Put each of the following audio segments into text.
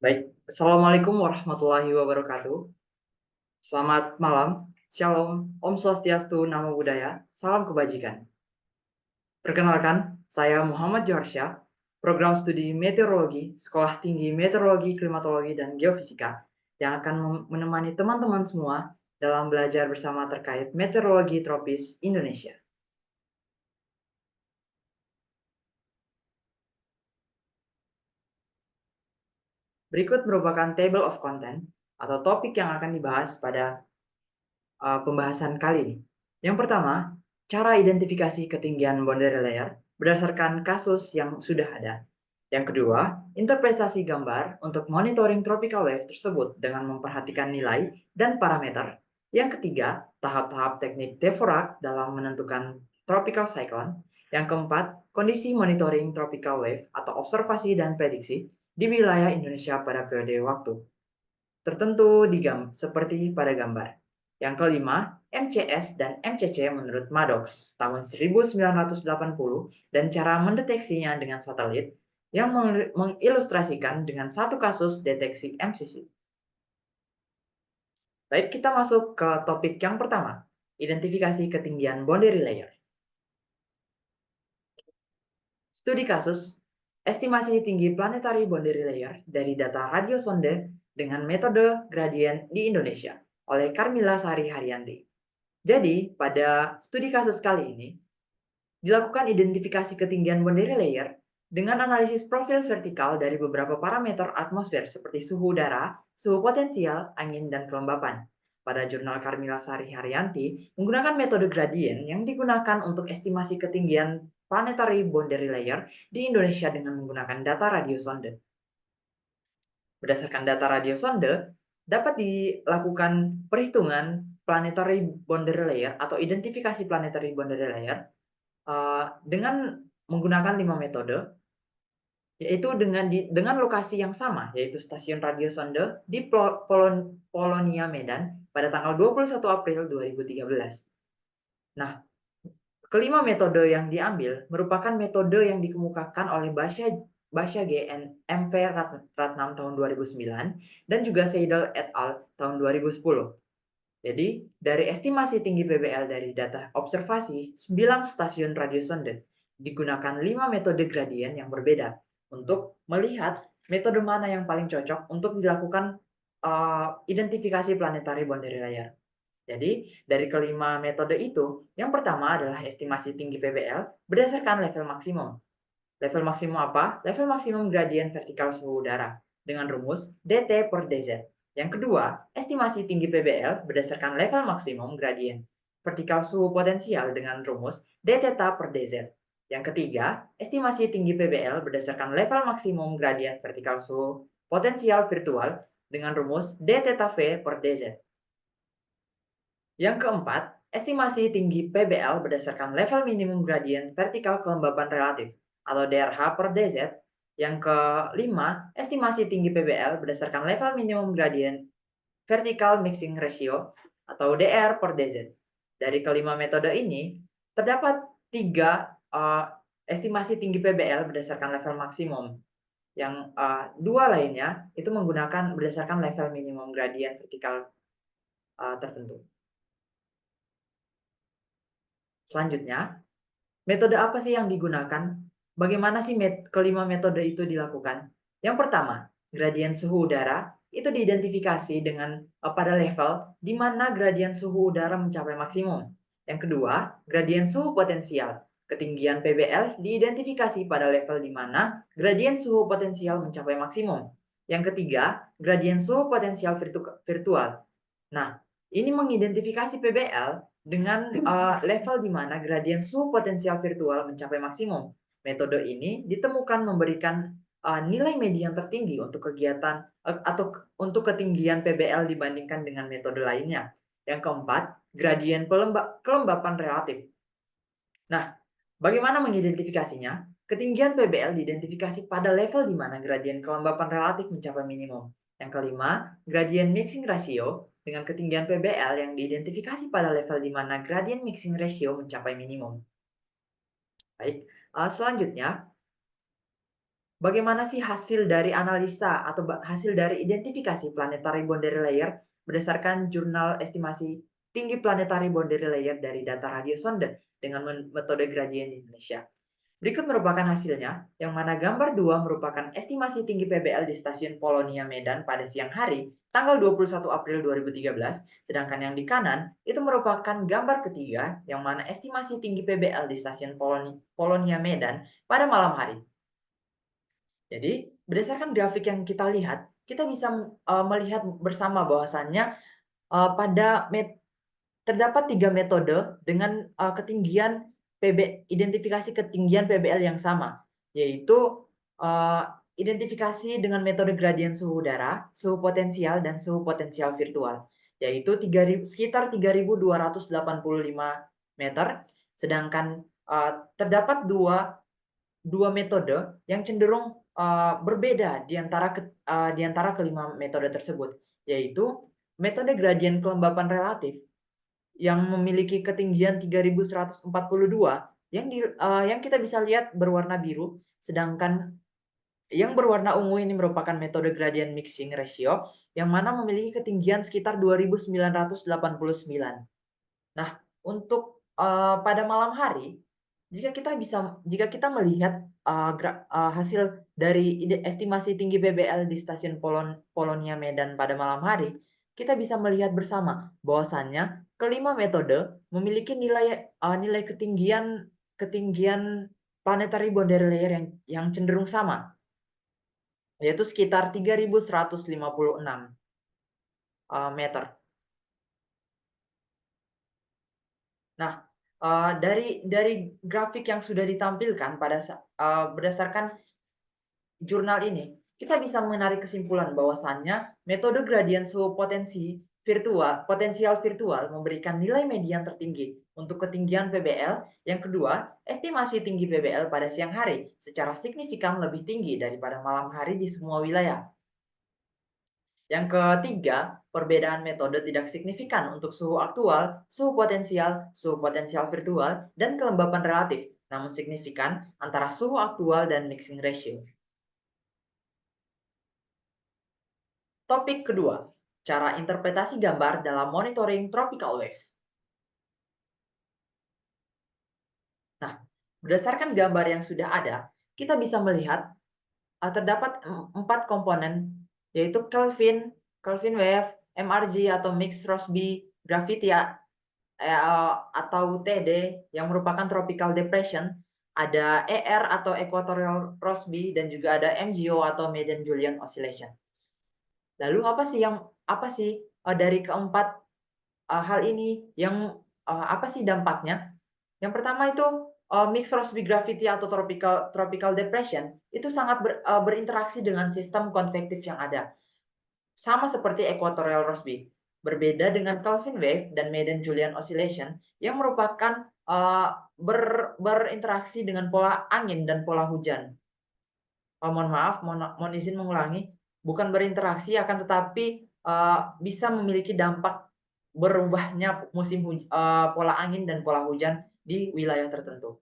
Baik, Assalamualaikum warahmatullahi wabarakatuh. Selamat malam, Shalom, Om Swastiastu, Namo Buddhaya, Salam Kebajikan. Perkenalkan, saya Muhammad Joharsya, program studi meteorologi, Sekolah Tinggi Meteorologi, Klimatologi, dan Geofisika, yang akan menemani teman-teman semua dalam belajar bersama terkait meteorologi tropis Indonesia. Berikut merupakan table of content atau topik yang akan dibahas pada pembahasan kali ini. Yang pertama, cara identifikasi ketinggian boundary layer berdasarkan kasus yang sudah ada. Yang kedua, interpretasi gambar untuk monitoring tropical wave tersebut dengan memperhatikan nilai dan parameter. Yang ketiga, tahap-tahap teknik Dvorak dalam menentukan tropical cyclone. Yang keempat, kondisi monitoring tropical wave atau observasi dan prediksi di wilayah Indonesia pada periode waktu tertentu seperti pada gambar. Yang kelima, MCS dan MCC menurut Maddox tahun 1980 dan cara mendeteksinya dengan satelit yang mengilustrasikan dengan satu kasus deteksi MCC. Baik, kita masuk ke topik yang pertama, identifikasi ketinggian boundary layer. Studi kasus, estimasi tinggi planetary boundary layer dari data radiosonde dengan metode gradient di Indonesia oleh Carmila Sari Haryanti. Jadi, pada studi kasus kali ini, dilakukan identifikasi ketinggian boundary layer dengan analisis profil vertikal dari beberapa parameter atmosfer seperti suhu udara, suhu potensial, angin, dan kelembapan. Pada jurnal Carmila Sari Haryanti, menggunakan metode gradient yang digunakan untuk estimasi ketinggian planetary boundary layer di Indonesia dengan menggunakan data radiosonde. Berdasarkan data radiosonde, dapat dilakukan perhitungan planetary boundary layer atau identifikasi planetary boundary layer dengan menggunakan 5 metode, yaitu dengan lokasi yang sama, yaitu stasiun radiosonde di Polonia, Medan pada tanggal 21 April 2013. Nah, kelima metode yang diambil merupakan metode yang dikemukakan oleh Basha GN MV Ratnam tahun 2009 dan juga Seidel et al. Tahun 2010. Jadi, dari estimasi tinggi PBL dari data observasi 9 stasiun radiosonde, digunakan 5 metode gradien yang berbeda untuk melihat metode mana yang paling cocok untuk dilakukan identifikasi planetary boundary layer. Jadi, dari kelima metode itu, yang pertama adalah estimasi tinggi PBL berdasarkan level maksimum. Level maksimum apa? Level maksimum gradien vertikal suhu udara dengan rumus DT per DZ. Yang kedua, estimasi tinggi PBL berdasarkan level maksimum gradien vertikal suhu potensial dengan rumus D theta per DZ. Yang ketiga, estimasi tinggi PBL berdasarkan level maksimum gradien vertikal suhu potensial virtual dengan rumus D theta V per DZ. Yang keempat, estimasi tinggi PBL berdasarkan level minimum gradient vertikal kelembapan relatif atau DRH per DZ. Yang kelima, estimasi tinggi PBL berdasarkan level minimum gradient vertical mixing ratio atau DR per DZ. Dari kelima metode ini, terdapat tiga estimasi tinggi PBL berdasarkan level maksimum. Yang dua lainnya itu menggunakan berdasarkan level minimum gradient vertikal tertentu. Selanjutnya, metode apa sih yang digunakan? Bagaimana sih kelima metode itu dilakukan? Yang pertama, gradien suhu udara itu diidentifikasi dengan pada level di mana gradien suhu udara mencapai maksimum. Yang kedua, gradien suhu potensial. Ketinggian PBL diidentifikasi pada level di mana gradien suhu potensial mencapai maksimum. Yang ketiga, gradien suhu potensial virtual. Nah, ini mengidentifikasi PBL dengan level di mana gradien suhu potensial virtual mencapai maksimum. Metode ini ditemukan memberikan nilai median tertinggi untuk kegiatan atau untuk ketinggian PBL dibandingkan dengan metode lainnya. Yang keempat, gradien kelembapan relatif. Nah, bagaimana mengidentifikasinya? Ketinggian PBL diidentifikasi pada level di mana gradien kelembapan relatif mencapai minimum. Yang kelima, gradien mixing ratio dengan ketinggian PBL yang diidentifikasi pada level di mana gradien mixing ratio mencapai minimum. Baik, selanjutnya Bagaimana sih hasil dari analisa atau hasil dari identifikasi planetary boundary layer berdasarkan jurnal estimasi tinggi planetary boundary layer dari data radiosonde dengan metode gradient di Indonesia? Berikut merupakan hasilnya, yang mana gambar 2 merupakan estimasi tinggi PBL di stasiun Polonia Medan pada siang hari, tanggal 21 April 2013, sedangkan yang di kanan itu merupakan gambar ketiga, yang mana estimasi tinggi PBL di stasiun Polonia Medan pada malam hari. Jadi, berdasarkan grafik yang kita lihat, kita bisa melihat bersama bahwasannya pada terdapat 3 metode dengan ketinggian identifikasi ketinggian PBL yang sama, yaitu eee, identifikasi dengan metode gradien suhu udara, suhu potensial, dan suhu potensial virtual, yaitu sekitar 3.285 meter, sedangkan terdapat dua metode yang cenderung berbeda di antara kelima metode tersebut, yaitu metode gradien kelembapan relatif yang memiliki ketinggian 3.142 yang kita bisa lihat berwarna biru, sedangkan yang berwarna ungu ini merupakan metode gradient mixing ratio yang mana memiliki ketinggian sekitar 2.989. Nah, untuk pada malam hari, jika kita melihat hasil dari estimasi tinggi PBL di stasiun Polonia Medan pada malam hari, kita bisa melihat bersama bahwasannya kelima metode memiliki nilai ketinggian ketinggian planetary boundary layer yang cenderung sama, yaitu sekitar 3.156 meter. Nah, dari grafik yang sudah ditampilkan berdasarkan jurnal ini, kita bisa menarik kesimpulan bahwasannya metode gradien suhu potensial virtual memberikan nilai median tertinggi untuk ketinggian PBL. Yang kedua, estimasi tinggi PBL pada siang hari secara signifikan lebih tinggi daripada malam hari di semua wilayah. Yang ketiga, perbedaan metode tidak signifikan untuk suhu aktual, suhu potensial virtual, dan kelembapan relatif, namun signifikan antara suhu aktual dan mixing ratio. Topik kedua, cara interpretasi gambar dalam monitoring tropical wave. Nah, berdasarkan gambar yang sudah ada, kita bisa melihat terdapat 4 komponen, yaitu Kelvin wave, MRG atau Mixed Rossby Gravity atau TD yang merupakan tropical depression, ada ER atau equatorial Rossby, dan juga ada MGO atau Median Julian Oscillation. Lalu apa sih dari keempat hal ini apa sih dampaknya? Yang pertama itu mixed Rossby gravity atau tropical depression itu sangat berinteraksi dengan sistem konvektif yang ada. Sama seperti equatorial Rossby. Berbeda dengan Kelvin wave dan Median Julian Oscillation yang merupakan berinteraksi dengan pola angin dan pola hujan. Mohon maaf, mohon izin mengulangi, bukan berinteraksi akan tetapi bisa memiliki dampak berubahnya pola angin dan pola hujan di wilayah tertentu.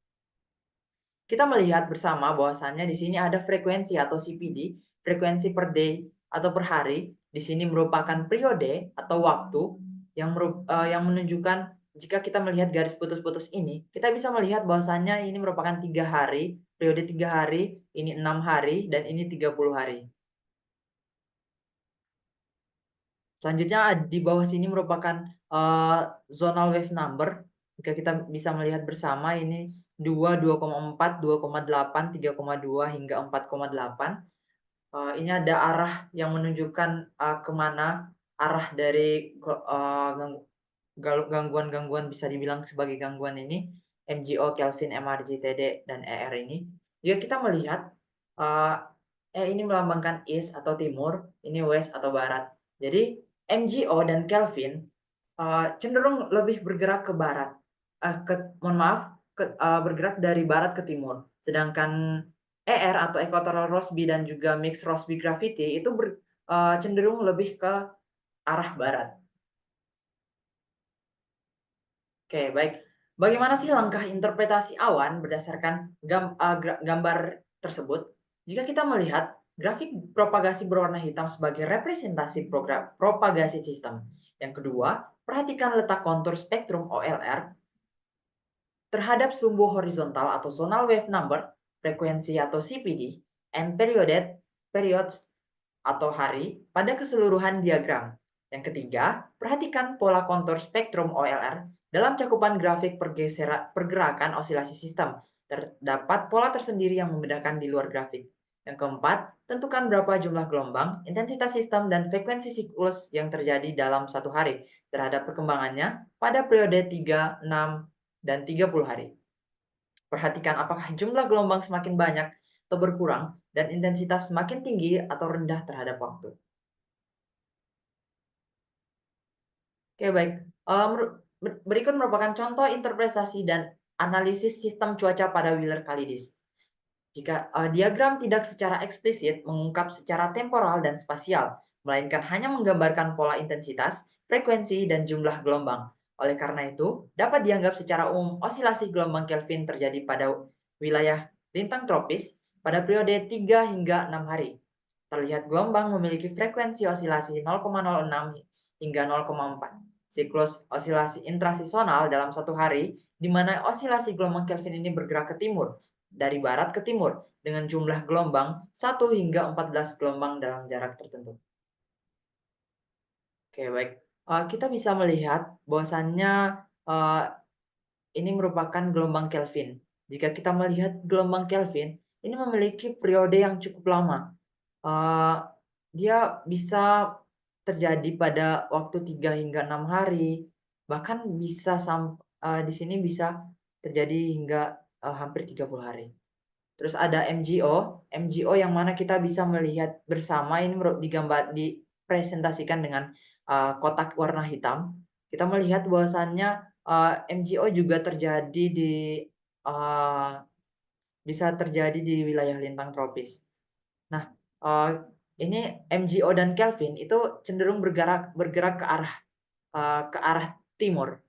Kita melihat bersama bahwasannya di sini ada frekuensi atau CPD, frekuensi per day atau per hari. Di sini merupakan periode atau waktu yang menunjukkan jika kita melihat garis putus-putus ini, kita bisa melihat bahwasannya ini merupakan 3 hari, periode 3 hari, ini 6 hari, dan ini 30 hari. Selanjutnya di bawah sini merupakan zonal wave number. Jika kita bisa melihat bersama ini 2, 2,4, 2,8, 3,2 hingga 4,8. Ini ada arah yang menunjukkan kemana arah dari gangguan-gangguan bisa dibilang sebagai gangguan ini, MGO, Kelvin, MRG, TD, dan ER ini. Jika kita melihat ini melambangkan east atau timur, ini west atau barat. Jadi MGO dan Kelvin cenderung lebih bergerak ke barat. Bergerak dari barat ke timur. Sedangkan ER atau equatorial Rossby dan juga mixed Rossby gravity itu cenderung lebih ke arah barat. Oke, baik. Bagaimana sih langkah interpretasi awan berdasarkan gambar tersebut? Jika kita melihat grafik propagasi berwarna hitam sebagai representasi program propagasi sistem. Yang kedua, perhatikan letak kontur spektrum OLR terhadap sumbu horizontal atau zonal wave number, frekuensi atau CPD, and periods atau hari pada keseluruhan diagram. Yang ketiga, perhatikan pola kontur spektrum OLR dalam cakupan grafik pergerakan osilasi sistem. Terdapat pola tersendiri yang membedakan di luar grafik. Yang keempat, tentukan berapa jumlah gelombang, intensitas sistem, dan frekuensi siklus yang terjadi dalam satu hari terhadap perkembangannya pada periode 3, 6, dan 30 hari. Perhatikan apakah jumlah gelombang semakin banyak atau berkurang dan intensitas semakin tinggi atau rendah terhadap waktu. Oke, baik. Berikut merupakan contoh interpretasi dan analisis sistem cuaca pada Wheeler-Kallidis. Jika diagram tidak secara eksplisit mengungkap secara temporal dan spasial, melainkan hanya menggambarkan pola intensitas, frekuensi, dan jumlah gelombang. Oleh karena itu, dapat dianggap secara umum osilasi gelombang Kelvin terjadi pada wilayah lintang tropis pada periode 3 hingga 6 hari. Terlihat gelombang memiliki frekuensi osilasi 0,06 hingga 0,4. Siklus osilasi intrasesonal dalam satu hari, di mana osilasi gelombang Kelvin ini bergerak ke timur, dari barat ke timur, dengan jumlah gelombang 1 hingga 14 gelombang dalam jarak tertentu. Oke, baik. Kita bisa melihat bahwasannya ini merupakan gelombang Kelvin. Jika kita melihat gelombang Kelvin, ini memiliki periode yang cukup lama. Dia bisa terjadi pada waktu 3 hingga 6 hari, bahkan bisa di sini bisa terjadi hingga hampir 30 hari. Terus ada MGO yang mana kita bisa melihat bersama ini dipresentasikan dengan kotak warna hitam. Kita melihat bahwasannya MGO juga bisa terjadi di wilayah lintang tropis. Nah, ini MGO dan Kelvin itu cenderung bergerak ke arah timur.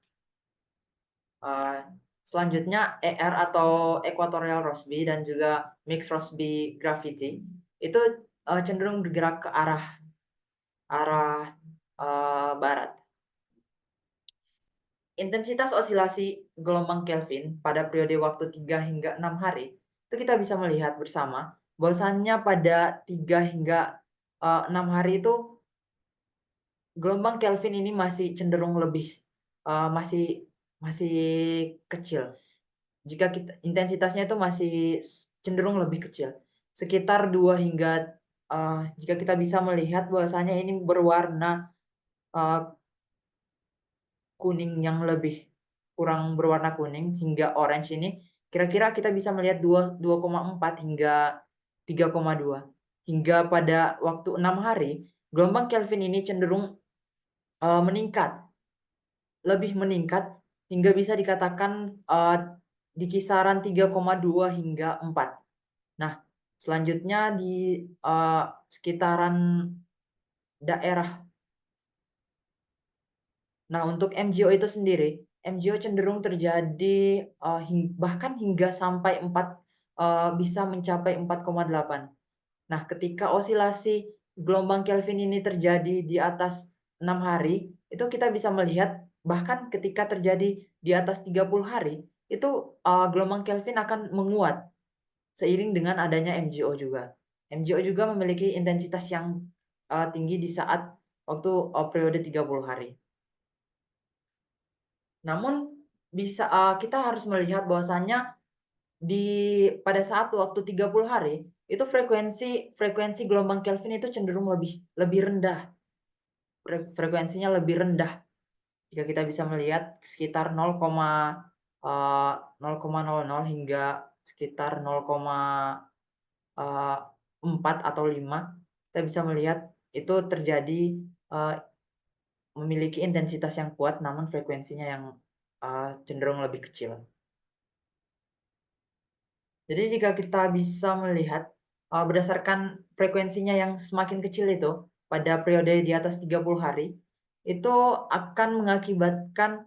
Selanjutnya ER atau Equatorial Rossby dan juga Mixed Rossby Gravity itu cenderung bergerak ke arah barat. Intensitas osilasi gelombang Kelvin pada periode waktu 3 hingga 6 hari itu kita bisa melihat bersama bahwasannya pada 3 hingga 6 hari itu gelombang Kelvin ini masih cenderung masih masih kecil. Jika intensitasnya itu masih cenderung lebih kecil, sekitar 2 hingga jika kita bisa melihat bahwasanya ini berwarna kuning yang lebih kurang berwarna kuning hingga orange ini, kira-kira kita bisa melihat 2,4 hingga 3,2. Hingga pada waktu 6 hari, gelombang Kelvin ini cenderung meningkat, lebih meningkat hingga bisa dikatakan di kisaran 3,2 hingga 4. Nah, selanjutnya di sekitaran daerah. Nah, untuk MGO itu sendiri, MGO cenderung terjadi bahkan hingga sampai bisa mencapai 4,8. Nah, ketika osilasi gelombang Kelvin ini terjadi di atas 6 hari, itu kita bisa melihat bahkan ketika terjadi di atas 30 hari, itu gelombang Kelvin akan menguat seiring dengan adanya MGO juga. MGO juga memiliki intensitas yang tinggi di saat waktu periode 30 hari. Namun kita harus melihat bahwasannya pada saat waktu 30 hari, itu frekuensi gelombang Kelvin itu cenderung lebih rendah. Frekuensinya lebih rendah. Jika kita bisa melihat sekitar 0,00 hingga sekitar 0,4 atau 5, kita bisa melihat itu terjadi memiliki intensitas yang kuat namun frekuensinya yang cenderung lebih kecil. Jadi jika kita bisa melihat berdasarkan frekuensinya yang semakin kecil itu pada periode di atas 30 hari, itu akan mengakibatkan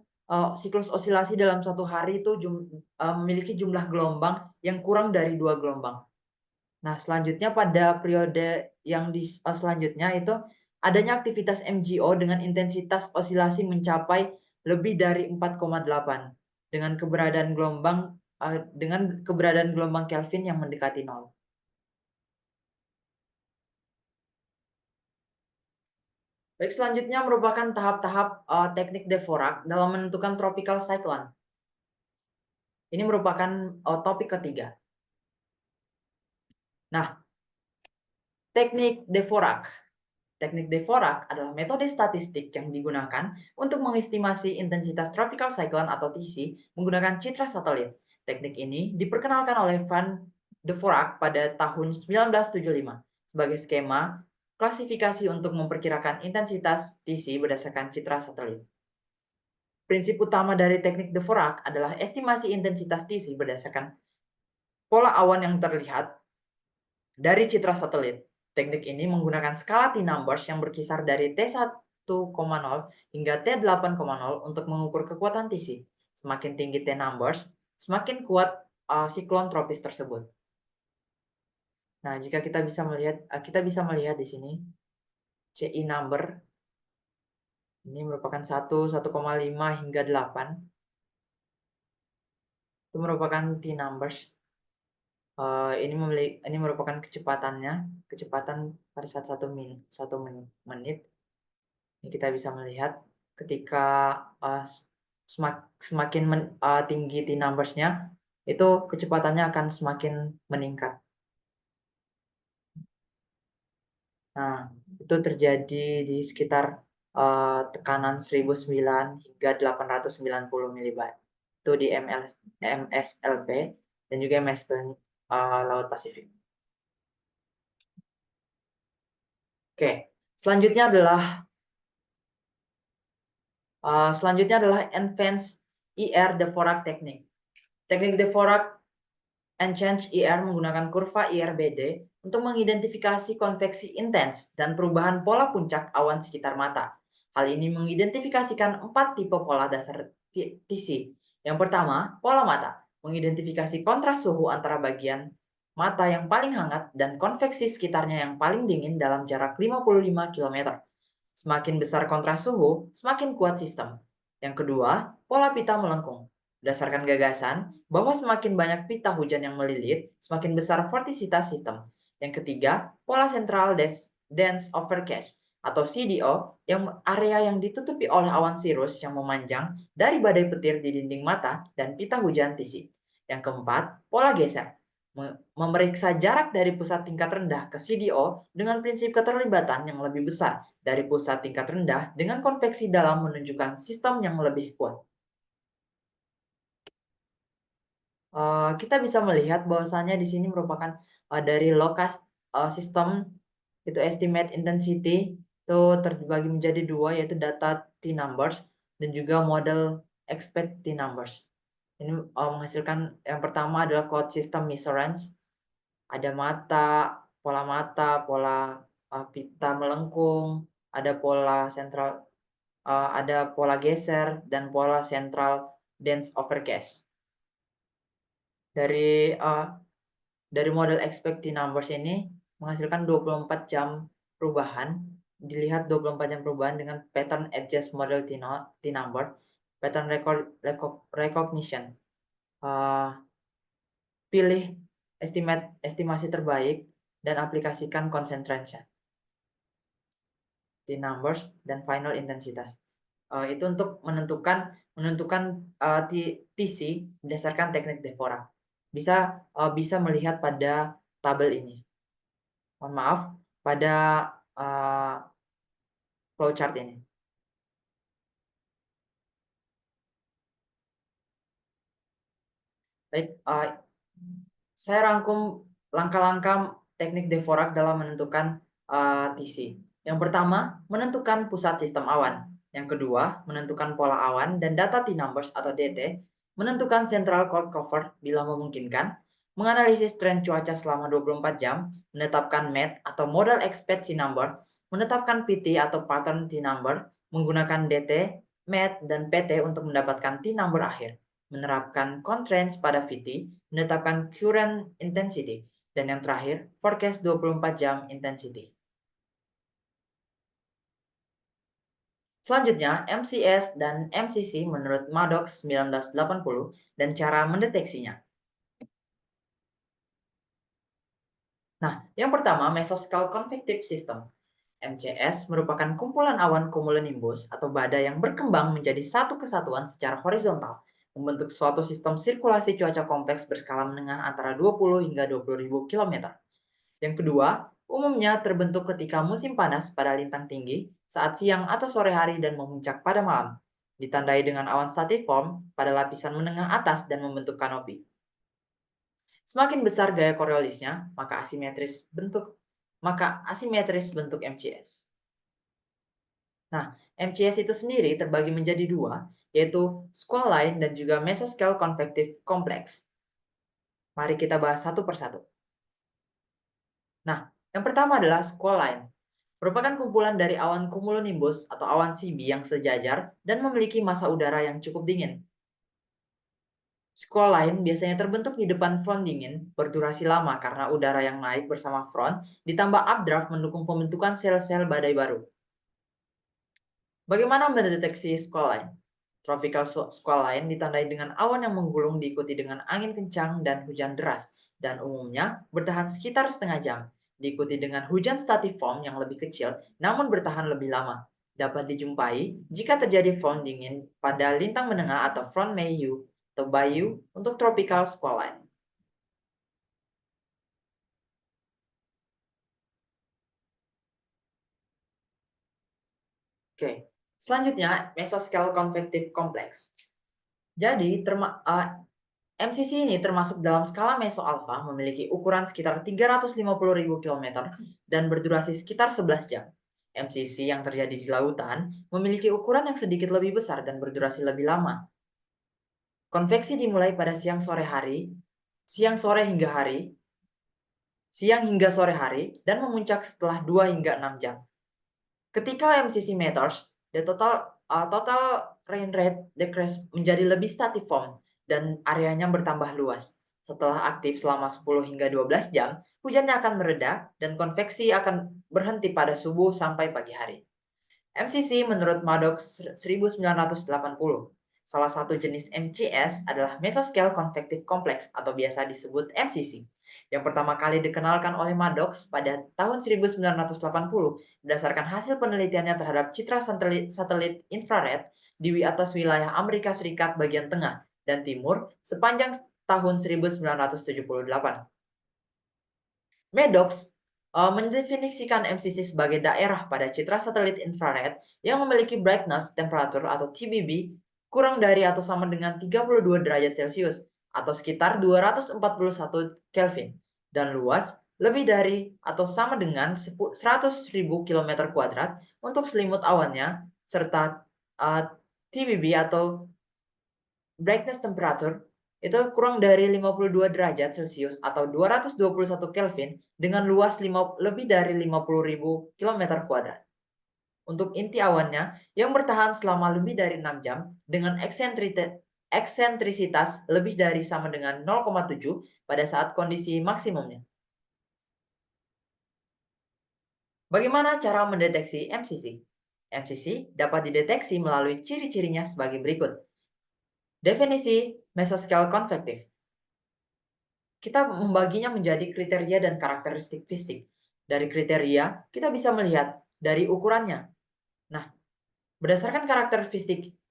siklus osilasi dalam satu hari itu memiliki jumlah gelombang yang kurang dari 2 gelombang. Nah, selanjutnya pada periode yang selanjutnya itu adanya aktivitas MGO dengan intensitas osilasi mencapai lebih dari 4,8 dengan keberadaan gelombang Kelvin yang mendekati nol. Baik, selanjutnya merupakan tahap-tahap teknik Dvorak dalam menentukan tropical cyclone. Ini merupakan topik ketiga. Nah, teknik Dvorak. Teknik Dvorak adalah metode statistik yang digunakan untuk mengestimasi intensitas tropical cyclone atau TC menggunakan citra satelit. Teknik ini diperkenalkan oleh Van Dvorak pada tahun 1975 sebagai skema klasifikasi untuk memperkirakan intensitas TC berdasarkan citra satelit. Prinsip utama dari teknik Dvorak adalah estimasi intensitas TC berdasarkan pola awan yang terlihat dari citra satelit. Teknik ini menggunakan skala T-numbers yang berkisar dari T1,0 hingga T8,0 untuk mengukur kekuatan TC. Semakin tinggi T-numbers, semakin kuat siklon tropis tersebut. Nah, jika kita bisa melihat di sini CI number ini merupakan 1,5 hingga 8. Itu merupakan T-numbers. Ini merupakan kecepatan pada saat 1 menit. Ini kita bisa melihat ketika semakin tinggi T-numbers-nya, itu kecepatannya akan semakin meningkat. Nah, itu terjadi di sekitar tekanan 1009 hingga 890 milibar. Itu di MSLP dan juga MSP Laut Pasifik. Oke, selanjutnya adalah Advanced IR Dvorak Technique. Teknik Dvorak Advanced IR menggunakan kurva IRBD untuk mengidentifikasi konveksi intens dan perubahan pola puncak awan sekitar mata. Hal ini mengidentifikasikan 4 tipe pola dasar TC. Yang pertama, pola mata, mengidentifikasi kontras suhu antara bagian mata yang paling hangat dan konveksi sekitarnya yang paling dingin dalam jarak 55 km. Semakin besar kontras suhu, semakin kuat sistem. Yang kedua, pola pita melengkung. Berdasarkan gagasan bahwa semakin banyak pita hujan yang melilit, semakin besar vortisitas sistem. Yang ketiga, pola Central Dense Overcast atau CDO, yang area yang ditutupi oleh awan sirus yang memanjang dari badai petir di dinding mata dan pita hujan TC. Yang keempat, pola geser, memeriksa jarak dari pusat tingkat rendah ke CDO dengan prinsip keterlibatan yang lebih besar dari pusat tingkat rendah dengan konveksi dalam menunjukkan sistem yang lebih kuat. Kita bisa melihat bahwasannya di sini merupakan dari lokasi sistem itu estimate intensity itu terbagi menjadi dua, yaitu data T-numbers dan juga model expect T-numbers. Ini menghasilkan yang pertama adalah cloud system measurements. Ada pola pita melengkung, ada pola sentral, ada pola geser dan pola central dense overcast. Dari model expected numbers ini menghasilkan 24 jam perubahan. Dilihat 24 jam perubahan dengan pattern adjust model T-number, pattern recognition. Pilih estimasi terbaik dan aplikasikan concentration T-numbers dan final intensitas. Itu untuk menentukan TC berdasarkan teknik Dvorak. Bisa melihat pada tabel ini. Mohon maaf, pada flowchart ini. Baik, saya rangkum langkah-langkah teknik Dvorak dalam menentukan TC. Yang pertama, menentukan pusat sistem awan. Yang kedua, menentukan pola awan dan data T-numbers atau DT, menentukan central cloud cover bila memungkinkan, menganalisis tren cuaca selama 24 jam, menetapkan MET atau model expect T-number, menetapkan PT atau pattern T-number, menggunakan DT, MET, dan PT untuk mendapatkan T-number akhir, menerapkan constraints pada VT, menetapkan current intensity, Dan yang terakhir, forecast 24 jam intensity. Selanjutnya, MCS dan MCC menurut Maddox 1980 dan cara mendeteksinya. Nah, yang pertama, Mesoscale Convective System. MCS merupakan kumpulan awan cumulonimbus atau badai yang berkembang menjadi satu kesatuan secara horizontal, membentuk suatu sistem sirkulasi cuaca kompleks berskala menengah antara 20 hingga 20.000 km. Yang kedua, umumnya terbentuk ketika musim panas pada lintang tinggi, saat siang atau sore hari dan memuncak pada malam. Ditandai dengan awan stratiform pada lapisan menengah atas dan membentuk kanopi. Semakin besar gaya Coriolisnya, maka asimetris bentuk MCS. Nah, MCS itu sendiri terbagi menjadi dua, yaitu squalene dan juga mesoscale convective complex. Mari kita bahas satu persatu. Nah, yang pertama adalah squalene. Merupakan kumpulan dari awan cumulonimbus atau awan CB yang sejajar dan memiliki massa udara yang cukup dingin. Squalene biasanya terbentuk di depan front dingin, berdurasi lama karena udara yang naik bersama front, ditambah updraft mendukung pembentukan sel-sel badai baru. Bagaimana mendeteksi squalene? Tropical squalene ditandai dengan awan yang menggulung diikuti dengan angin kencang dan hujan deras, dan umumnya bertahan sekitar setengah jam, diikuti dengan hujan stratiform yang lebih kecil namun bertahan lebih lama. Dapat dijumpai jika terjadi front dingin pada lintang menengah atau front Mayu atau Bayou untuk tropical squalene. Oke, selanjutnya mesoscale convective complex. Jadi, MCC ini termasuk dalam skala meso-alpha memiliki ukuran sekitar 350.000 km dan berdurasi sekitar 11 jam. MCC yang terjadi di lautan memiliki ukuran yang sedikit lebih besar dan berdurasi lebih lama. Konveksi dimulai pada siang hingga sore hari dan memuncak setelah 2 hingga 6 jam. Ketika MCC matters, the total rain rate decrease menjadi lebih stratiform dan areanya bertambah luas. Setelah aktif selama 10 hingga 12 jam, hujannya akan mereda dan konveksi akan berhenti pada subuh sampai pagi hari. MCC menurut Maddox 1980. Salah satu jenis MCS adalah Mesoscale Convective Complex atau biasa disebut MCC. Yang pertama kali dikenalkan oleh Maddox pada tahun 1980 berdasarkan hasil penelitiannya terhadap citra satelit infrared di atas wilayah Amerika Serikat bagian tengah dan timur sepanjang tahun 1978. Maddox mendefinisikan MCC sebagai daerah pada citra satelit infrared yang memiliki brightness temperature atau TBB kurang dari atau sama dengan 32 derajat Celcius atau sekitar 241 Kelvin dan luas lebih dari atau sama dengan 100.000 km kuadrat untuk selimut awannya serta TBB atau brightness temperature itu kurang dari 52 derajat Celcius atau 221 Kelvin dengan luas lebih dari 50.000 km kuadrat. Untuk inti awannya yang bertahan selama lebih dari 6 jam dengan eksentrisitas lebih dari sama dengan 0,7 pada saat kondisi maksimumnya. Bagaimana cara mendeteksi MCC? MCC dapat dideteksi melalui ciri-cirinya sebagai berikut. Definisi mesoscale convective. Kita membaginya menjadi kriteria dan karakteristik fisik. Dari kriteria, kita bisa melihat dari ukurannya. Nah, berdasarkan karakter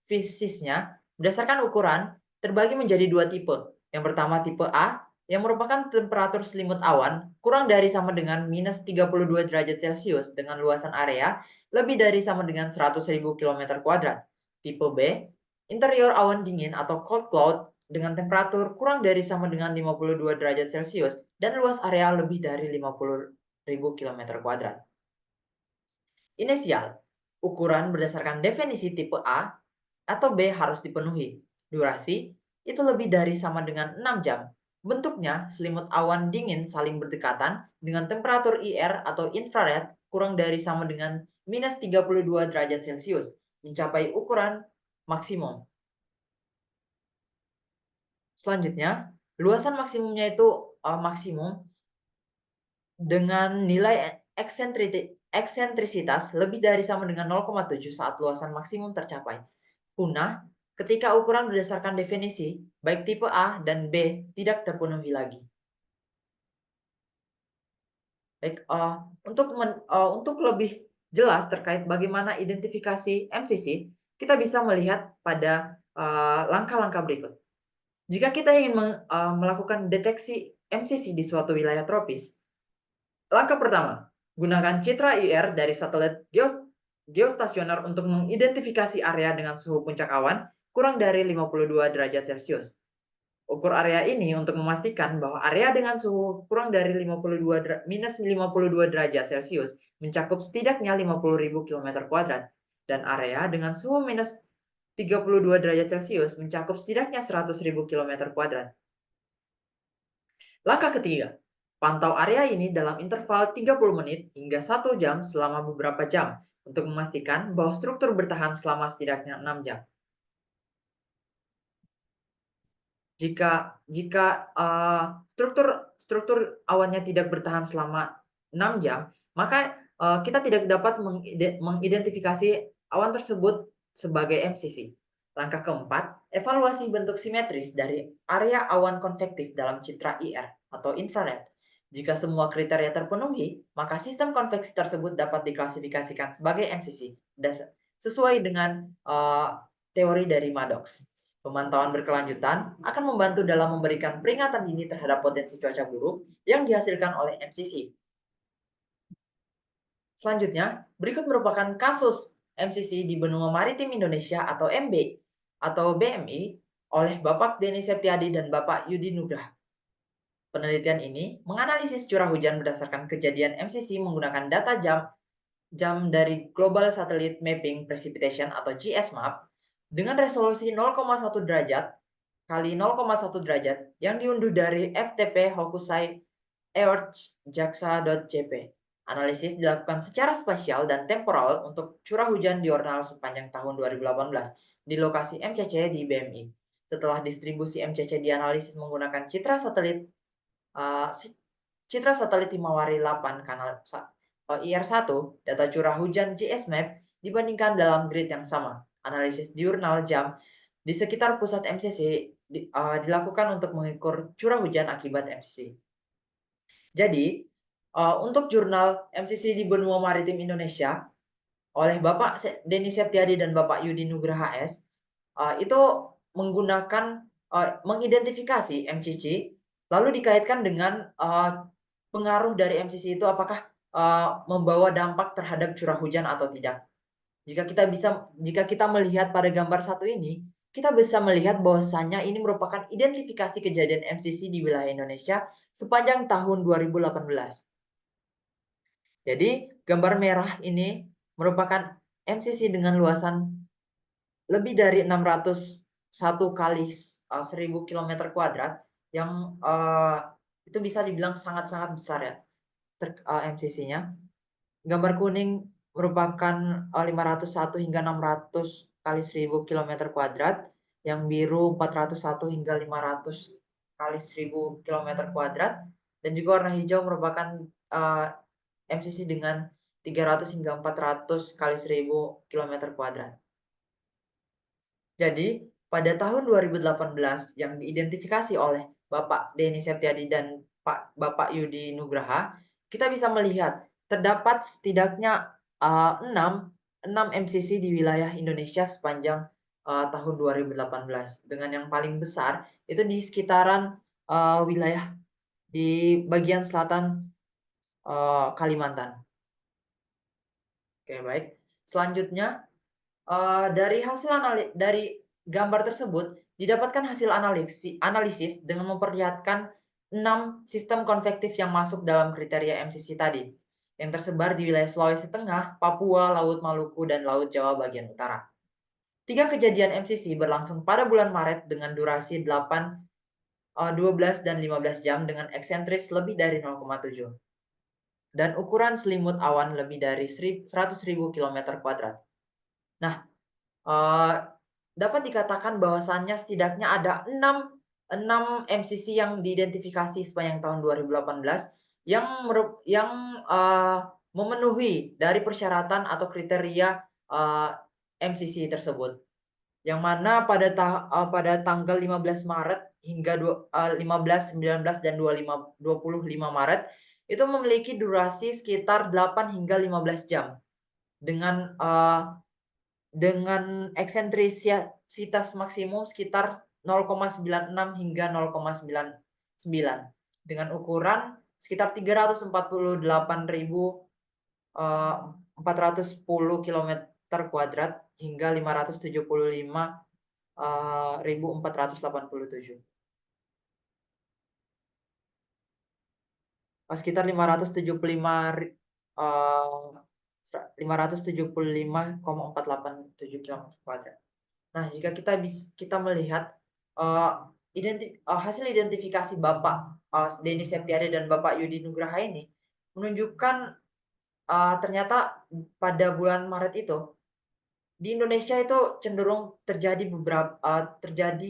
fisiknya, berdasarkan ukuran, terbagi menjadi dua tipe. Yang pertama tipe A, yang merupakan temperatur selimut awan kurang dari sama dengan minus 32 derajat Celcius dengan luasan area lebih dari sama dengan 100.000 km kuadrat. Tipe B, interior awan dingin atau cold cloud dengan temperatur kurang dari sama dengan 52 derajat Celcius dan luas area lebih dari 50.000 km kuadrat. Inisial, ukuran berdasarkan definisi tipe A atau B harus dipenuhi. Durasi, itu lebih dari sama dengan 6 jam. Bentuknya, selimut awan dingin saling berdekatan dengan temperatur IR atau infrared kurang dari sama dengan minus 32 derajat Celcius, mencapai ukuran maksimum. Selanjutnya, luasan maksimumnya itu maksimum dengan nilai eksentrisitas lebih dari sama dengan 0,7 saat luasan maksimum tercapai. Punah ketika ukuran berdasarkan definisi, baik tipe A dan B tidak terpenuhi lagi. Baik, untuk lebih jelas terkait bagaimana identifikasi MCC, kita bisa melihat pada langkah-langkah berikut. Jika kita ingin melakukan deteksi MCC di suatu wilayah tropis, langkah pertama, gunakan citra IR dari satelit geostasioner untuk mengidentifikasi area dengan suhu puncak awan kurang dari 52 derajat Celcius. Ukur area ini untuk memastikan bahwa area dengan suhu kurang dari minus 52 derajat Celcius mencakup setidaknya 50.000 km kuadrat, dan area dengan suhu minus 32 derajat Celcius mencakup setidaknya 100.000 km kuadrat. Langkah ketiga, pantau area ini dalam interval 30 menit hingga 1 jam selama beberapa jam untuk memastikan bahwa struktur bertahan selama setidaknya 6 jam. Jika jika struktur awannya tidak bertahan selama 6 jam, maka kita tidak dapat mengidentifikasi awan tersebut sebagai MCC. Langkah keempat, evaluasi bentuk simetris dari area awan konvektif dalam citra IR atau infrared. Jika semua kriteria terpenuhi, maka sistem konveksi tersebut dapat diklasifikasikan sebagai MCC sesuai dengan teori dari Maddox. Pemantauan berkelanjutan akan membantu dalam memberikan peringatan dini terhadap potensi cuaca buruk yang dihasilkan oleh MCC. Selanjutnya, berikut merupakan kasus MCC di benua maritim Indonesia atau MB atau BMI oleh Bapak Denny Septiadi dan Bapak Yudi Nugraha. Penelitian ini menganalisis curah hujan berdasarkan kejadian MCC menggunakan data jam dari Global Satellite Mapping Precipitation atau GSMAP dengan resolusi 0,1 derajat kali 0,1 derajat yang diunduh dari FTP Hokusai earth.jaksa.jp. Analisis dilakukan secara spasial dan temporal untuk curah hujan diurnal sepanjang tahun 2018 di lokasi MCC di BMI. Setelah distribusi MCC dianalisis menggunakan citra satelit Himawari 8 kanal IR1, data curah hujan GSMAP dibandingkan dalam grid yang sama. Analisis diurnal jam di sekitar pusat MCC dilakukan untuk mengukur curah hujan akibat MCC. Jadi, untuk jurnal MCC di benua maritim Indonesia oleh Bapak Denny Septiadi dan Bapak Yudi Nugraha S, itu menggunakan mengidentifikasi MCC lalu dikaitkan dengan pengaruh dari MCC itu apakah membawa dampak terhadap curah hujan atau tidak. Jika kita melihat pada gambar satu ini, kita bisa melihat bahwasannya ini merupakan identifikasi kejadian MCC di wilayah Indonesia sepanjang tahun 2018. Jadi, gambar merah ini merupakan MCC dengan luasan lebih dari 601 kali 1000 km kuadrat yang itu bisa dibilang sangat-sangat besar ya MCC-nya. Gambar kuning merupakan 501 hingga 600 kali 1000 km kuadrat, yang biru 401 hingga 500 kali 1000 km kuadrat, dan juga warna hijau merupakan MCC dengan 300 hingga 400 kali 1000 km kuadrat. Jadi, pada tahun 2018 yang diidentifikasi oleh Bapak Denny Septiadi dan Bapak Yudi Nugraha, kita bisa melihat terdapat setidaknya 6 MCC di wilayah Indonesia sepanjang tahun 2018. Dengan yang paling besar itu di sekitaran wilayah di bagian selatan Kalimantan. Oke, baik. Selanjutnya, dari gambar tersebut didapatkan hasil analisis dengan memperlihatkan 6 sistem konvektif yang masuk dalam kriteria MCC tadi, yang tersebar di wilayah Sulawesi Tengah, Papua, Laut Maluku, dan Laut Jawa bagian utara. 3 kejadian MCC berlangsung pada bulan Maret dengan durasi 8, 12, dan 15 jam dengan eksentris lebih dari 0,7 dan ukuran selimut awan lebih dari 100.000 km kuadrat. Nah, dapat dikatakan bahwasannya setidaknya ada 6 MCC yang diidentifikasi sepanjang tahun 2018 yang memenuhi dari persyaratan atau kriteria MCC tersebut. Yang mana pada tanggal 15 Maret hingga 15, 19, dan 25 Maret itu memiliki durasi sekitar 8 hingga 15 jam dengan eksentrisitas maksimum sekitar 0,96 hingga 0,99 dengan ukuran sekitar 348.410 kilometer kuadrat hingga 575.487. Sekitar 575,487 kilometer kuadrat. Nah, jika kita melihat hasil identifikasi Bapak Denny Septiade dan Bapak Yudi Nugraha ini menunjukkan ternyata pada bulan Maret itu di Indonesia itu cenderung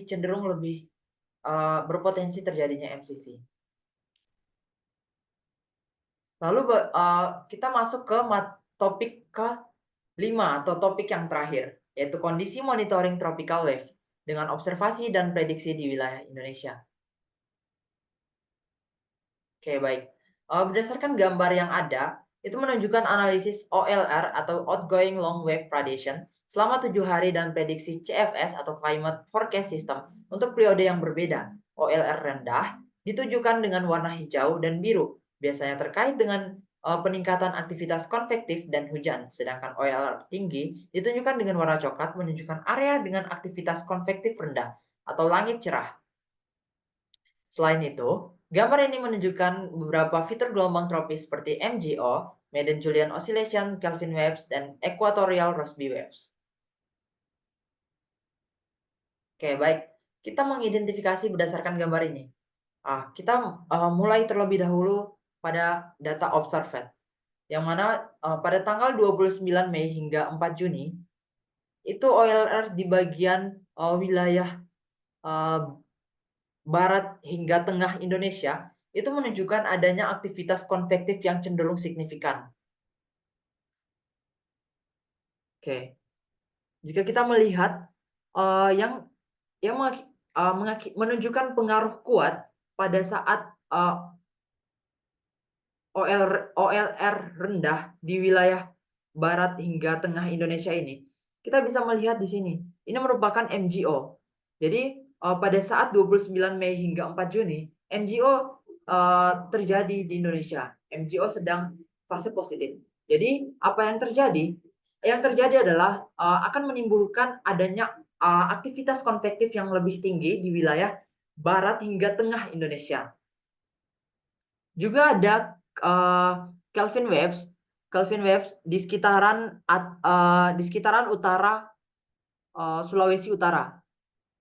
cenderung lebih berpotensi terjadinya MCC. Lalu kita masuk ke topik ke-5 atau topik yang terakhir, yaitu kondisi monitoring tropical wave dengan observasi dan prediksi di wilayah Indonesia. Oke, baik. Berdasarkan gambar yang ada, itu menunjukkan analisis OLR atau Outgoing Long Wave Radiation selama 7 hari dan prediksi CFS atau Climate Forecast System untuk periode yang berbeda. OLR rendah ditujukan dengan warna hijau dan biru, biasanya terkait dengan peningkatan aktivitas konvektif dan hujan, sedangkan OLR tinggi ditunjukkan dengan warna coklat menunjukkan area dengan aktivitas konvektif rendah atau langit cerah. Selain itu, gambar ini menunjukkan beberapa fitur gelombang tropis seperti MJO, Madden-Julian Oscillation, Kelvin Waves, dan Equatorial Rossby Waves. Oke, baik. Kita mengidentifikasi berdasarkan gambar ini. Kita mulai terlebih dahulu pada data observed, yang mana pada tanggal 29 Mei hingga 4 Juni, itu OLR di bagian wilayah barat hingga tengah Indonesia itu menunjukkan adanya aktivitas konvektif yang cenderung signifikan. Oke, jika kita melihat yang menunjukkan pengaruh kuat pada saat OLR rendah di wilayah barat hingga tengah Indonesia ini, kita bisa melihat di sini. Ini merupakan MJO. Jadi pada saat 29 Mei hingga 4 Juni, MJO terjadi di Indonesia. MJO sedang fase positif. Jadi apa yang terjadi? Yang terjadi adalah akan menimbulkan adanya aktivitas konvektif yang lebih tinggi di wilayah barat hingga tengah Indonesia. Juga ada Kelvin Waves di sekitaran utara Sulawesi Utara.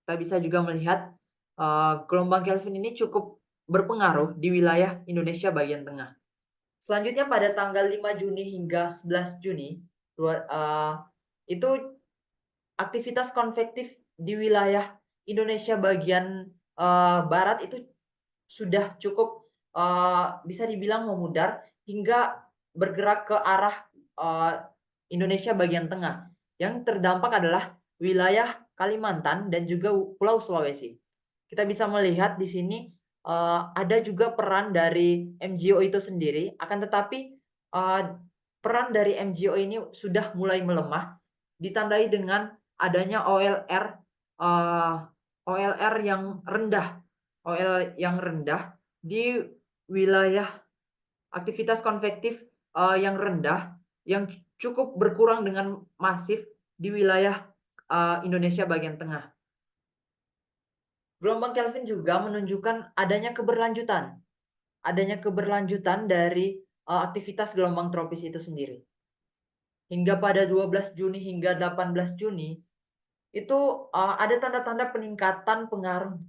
Kita bisa juga melihat gelombang Kelvin ini cukup berpengaruh di wilayah Indonesia bagian tengah. Selanjutnya pada tanggal 5 Juni hingga 11 Juni itu aktivitas konvektif di wilayah Indonesia bagian barat itu sudah cukup bisa dibilang memudar hingga bergerak ke arah Indonesia bagian tengah. Yang terdampak adalah wilayah Kalimantan dan juga Pulau Sulawesi. Kita bisa melihat di sini ada juga peran dari MJO itu sendiri, akan tetapi peran dari MJO ini sudah mulai melemah, ditandai dengan adanya OLR yang rendah di wilayah aktivitas konvektif yang rendah yang cukup berkurang dengan masif di wilayah Indonesia bagian tengah. Gelombang Kelvin juga menunjukkan adanya keberlanjutan dari aktivitas gelombang tropis itu sendiri. Hingga pada 12 Juni hingga 18 Juni itu ada tanda-tanda peningkatan pengaruh,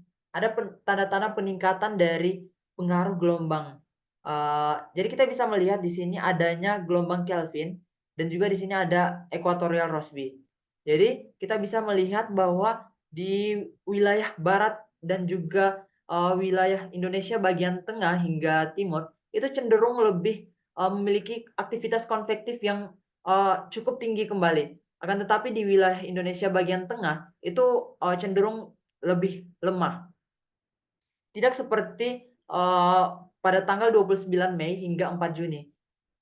tanda-tanda peningkatan dari pengaruh gelombang. Jadi kita bisa melihat di sini adanya gelombang Kelvin dan juga di sini ada Equatorial Rossby. Jadi kita bisa melihat bahwa di wilayah barat dan juga wilayah Indonesia bagian tengah hingga timur itu cenderung lebih memiliki aktivitas konvektif yang cukup tinggi kembali. Akan tetapi di wilayah Indonesia bagian tengah itu cenderung lebih lemah. Tidak seperti pada tanggal 29 Mei hingga 4 Juni.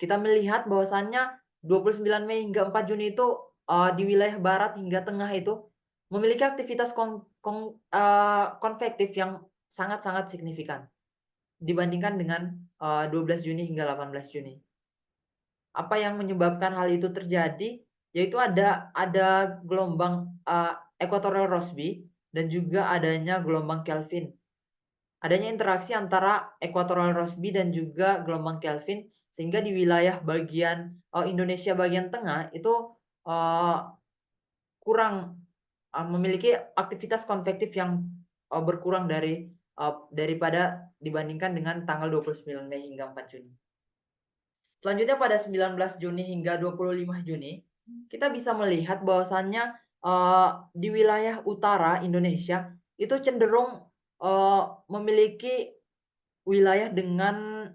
Kita melihat bahwasannya 29 Mei hingga 4 Juni itu di wilayah barat hingga tengah itu memiliki aktivitas konvektif yang sangat-sangat signifikan dibandingkan dengan 12 Juni hingga 18 Juni. Apa yang menyebabkan hal itu terjadi? Yaitu ada gelombang equatorial Rossby dan juga adanya gelombang Kelvin. Adanya interaksi antara equatorial Rossby dan juga gelombang Kelvin sehingga di wilayah bagian Indonesia bagian tengah itu kurang memiliki aktivitas konvektif yang berkurang daripada dibandingkan dengan tanggal 29 Mei hingga 4 Juni. Selanjutnya pada 19 Juni hingga 25 Juni, kita bisa melihat bahwasannya di wilayah utara Indonesia itu cenderung memiliki wilayah dengan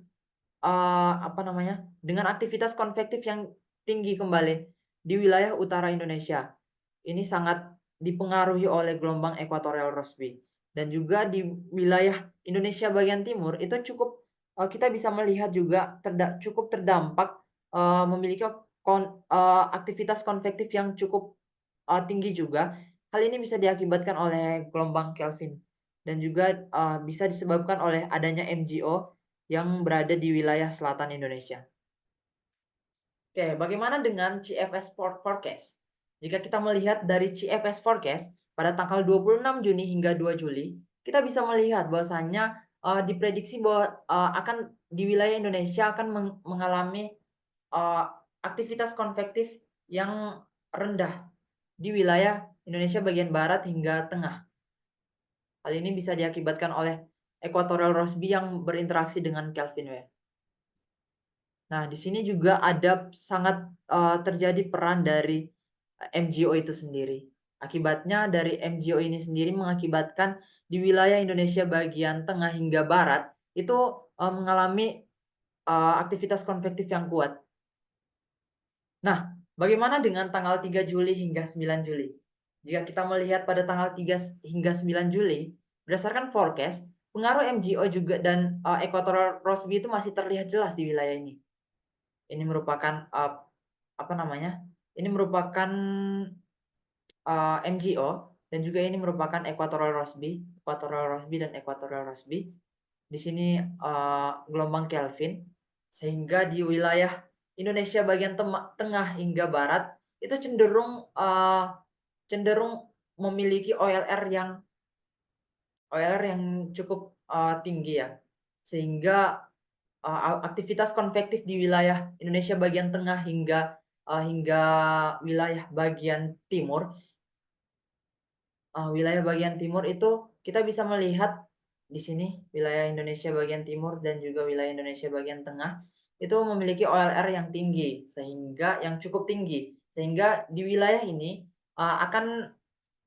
dengan aktivitas konvektif yang tinggi kembali di wilayah utara Indonesia. Ini sangat dipengaruhi oleh gelombang equatorial Rossby dan juga di wilayah Indonesia bagian timur itu kita bisa melihat juga cukup terdampak memiliki aktivitas konvektif yang cukup tinggi juga. Hal ini bisa diakibatkan oleh gelombang Kelvin dan juga bisa disebabkan oleh adanya MGO yang berada di wilayah selatan Indonesia. Oke, bagaimana dengan CFS forecast? Jika kita melihat dari CFS forecast pada tanggal 26 Juni hingga 2 Juli, kita bisa melihat bahwasannya diprediksi bahwa akan di wilayah Indonesia akan mengalami aktivitas konvektif yang rendah di wilayah Indonesia bagian barat hingga tengah. Hal ini bisa diakibatkan oleh equatorial Rossby yang berinteraksi dengan Kelvin wave. Nah, di sini juga ada sangat terjadi peran dari MGO itu sendiri. Akibatnya dari MGO ini sendiri mengakibatkan di wilayah Indonesia bagian tengah hingga barat itu mengalami aktivitas konvektif yang kuat. Nah, bagaimana dengan tanggal 3 Juli hingga 9 Juli? Jika kita melihat pada tanggal 3 hingga 9 Juli, berdasarkan forecast, pengaruh MGO juga dan equatorial Rossby itu masih terlihat jelas di wilayah ini. Ini merupakan Ini merupakan MGO dan juga ini merupakan equatorial Rossby dan equatorial Rossby. Di sini gelombang Kelvin sehingga di wilayah Indonesia bagian tengah hingga barat itu cenderung memiliki OLR yang cukup tinggi ya. Sehingga aktivitas konvektif di wilayah Indonesia bagian tengah hingga wilayah bagian timur. Wilayah bagian timur itu kita bisa melihat di sini wilayah Indonesia bagian timur dan juga wilayah Indonesia bagian tengah itu memiliki OLR yang tinggi yang cukup tinggi sehingga di wilayah ini akan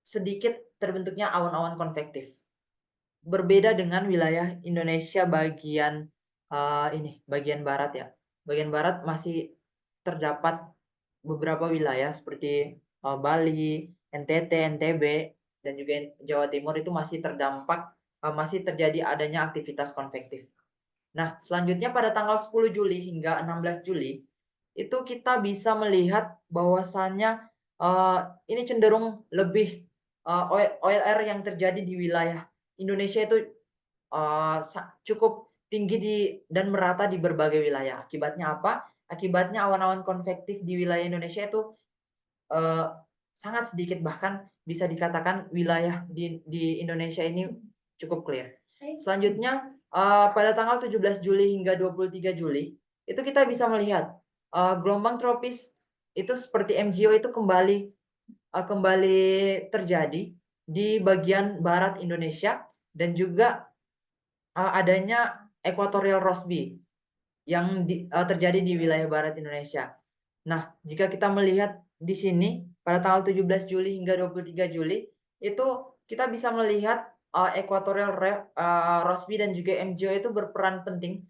sedikit terbentuknya awan-awan konvektif. Berbeda dengan wilayah Indonesia bagian barat ya. Bagian barat masih terdapat beberapa wilayah seperti Bali, NTT, NTB, dan juga Jawa Timur itu masih masih terjadi adanya aktivitas konvektif. Nah, selanjutnya pada tanggal 10 Juli hingga 16 Juli itu kita bisa melihat bahwasannya ini cenderung lebih OLR yang terjadi di wilayah Indonesia itu cukup tinggi dan merata di berbagai wilayah. Akibatnya apa? Akibatnya awan-awan konvektif di wilayah Indonesia itu sangat sedikit, bahkan bisa dikatakan wilayah di Indonesia ini cukup clear. Selanjutnya pada tanggal 17 Juli hingga 23 Juli itu kita bisa melihat gelombang tropis itu seperti MGO itu kembali terjadi di bagian barat Indonesia dan juga adanya equatorial Rossby yang terjadi di wilayah barat Indonesia. Nah, jika kita melihat di sini pada tanggal 17 Juli hingga 23 Juli itu kita bisa melihat equatorial Rossby dan juga MGO itu berperan penting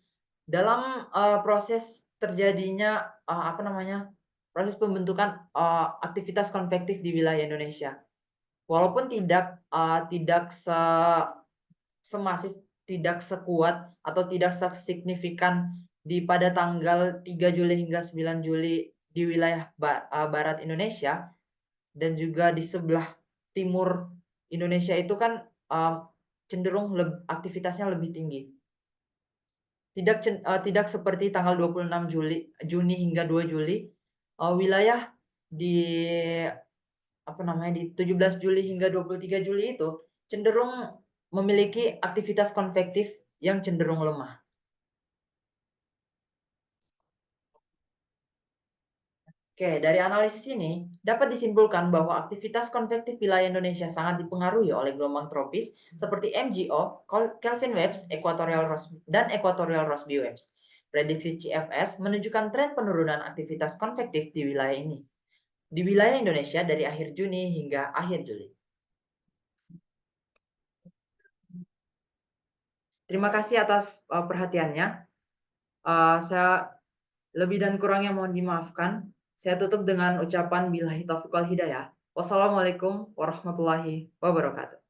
Dalam, proses terjadinya, proses pembentukan, aktivitas konvektif di wilayah Indonesia. Walaupun tidak semasif, tidak sekuat, atau tidak sesignifikan pada tanggal 3 Juli hingga 9 Juli di wilayah barat Indonesia, dan juga di sebelah timur Indonesia itu kan, cenderung aktivitasnya lebih tinggi. Tidak seperti tanggal 26 Juni hingga 2 Juli, wilayah di di 17 Juli hingga 23 Juli itu cenderung memiliki aktivitas konvektif yang cenderung lemah. Oke, dari analisis ini dapat disimpulkan bahwa aktivitas konvektif wilayah Indonesia sangat dipengaruhi oleh gelombang tropis seperti MGO, Kelvin waves, dan equatorial Rossby waves. Prediksi CFS menunjukkan tren penurunan aktivitas konvektif di wilayah ini, di wilayah Indonesia dari akhir Juni hingga akhir Juli. Terima kasih atas perhatiannya. Saya lebih dan kurangnya mohon dimaafkan. Saya tutup dengan ucapan billahi taufiq wal hidayah. Wassalamualaikum warahmatullahi wabarakatuh.